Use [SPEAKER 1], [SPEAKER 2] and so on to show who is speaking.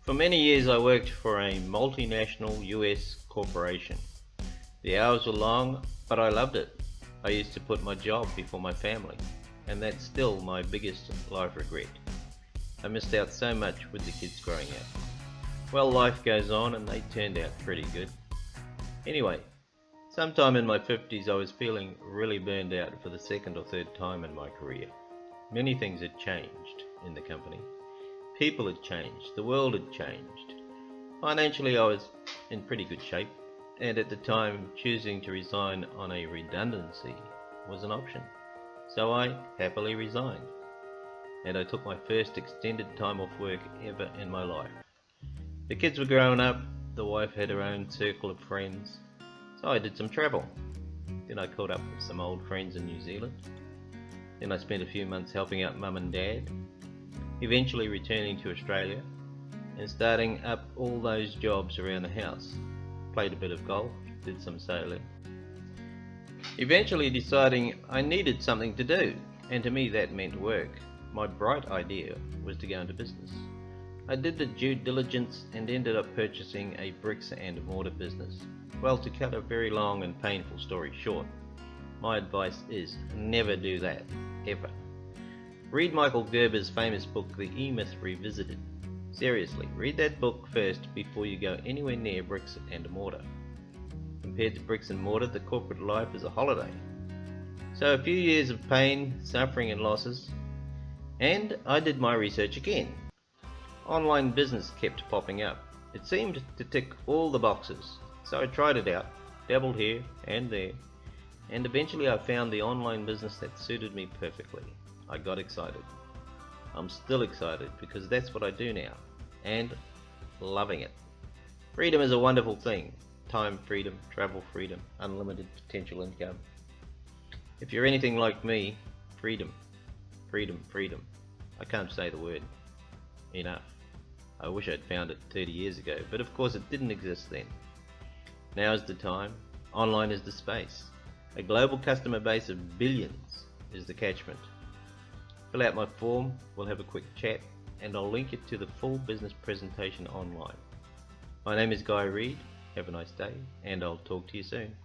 [SPEAKER 1] For many years I worked for a multinational US corporation. The hours were long, but I loved it. I used to put my job before my family, and that's still my biggest life regret. I missed out so much with the kids growing up. Well, life goes on and they turned out pretty good. Anyway, sometime in my 50s I was feeling really burned out for the second or third time in my career. Many things had changed in the company. People had changed, the world had changed. Financially I was in pretty good shape, and at the time choosing to resign on a redundancy was an option. So I happily resigned, and I took my first extended time off work ever in my life. The kids were growing up, the wife had her own circle of friends, so I did some travel. Then I caught up with some old friends in New Zealand. Then I spent a few months helping out Mum and Dad, eventually returning to Australia and starting up all those jobs around the house. Played a bit of golf, did some sailing. Eventually deciding I needed something to do, and to me that meant work. My bright idea was to go into business. I did the due diligence and ended up purchasing a bricks and mortar business. Well, to cut a very long and painful story short, my advice is never do that, ever. Read Michael Gerber's famous book, The E-Myth Revisited. Seriously, read that book first before you go anywhere near bricks and mortar. Compared to bricks and mortar, the corporate life is a holiday. So a few years of pain, suffering and losses, and I did my research again. Online business kept popping up. It seemed to tick all the boxes. So I tried it out, dabbled here and there, and eventually I found the online business that suited me perfectly. I got excited. I'm still excited because that's what I do now, and loving it. Freedom is a wonderful thing. Time freedom, travel freedom, unlimited potential income. If you're anything like me, freedom, freedom, freedom. I can't say the word enough. I wish I'd found it 30 years ago, but of course it didn't exist then. Now is the time. Online is the space. A global customer base of billions is the catchment. Fill out my form, we'll have a quick chat, and I'll link it to the full business presentation online. My name is Guy Reed. Have a nice day, and I'll talk to you soon.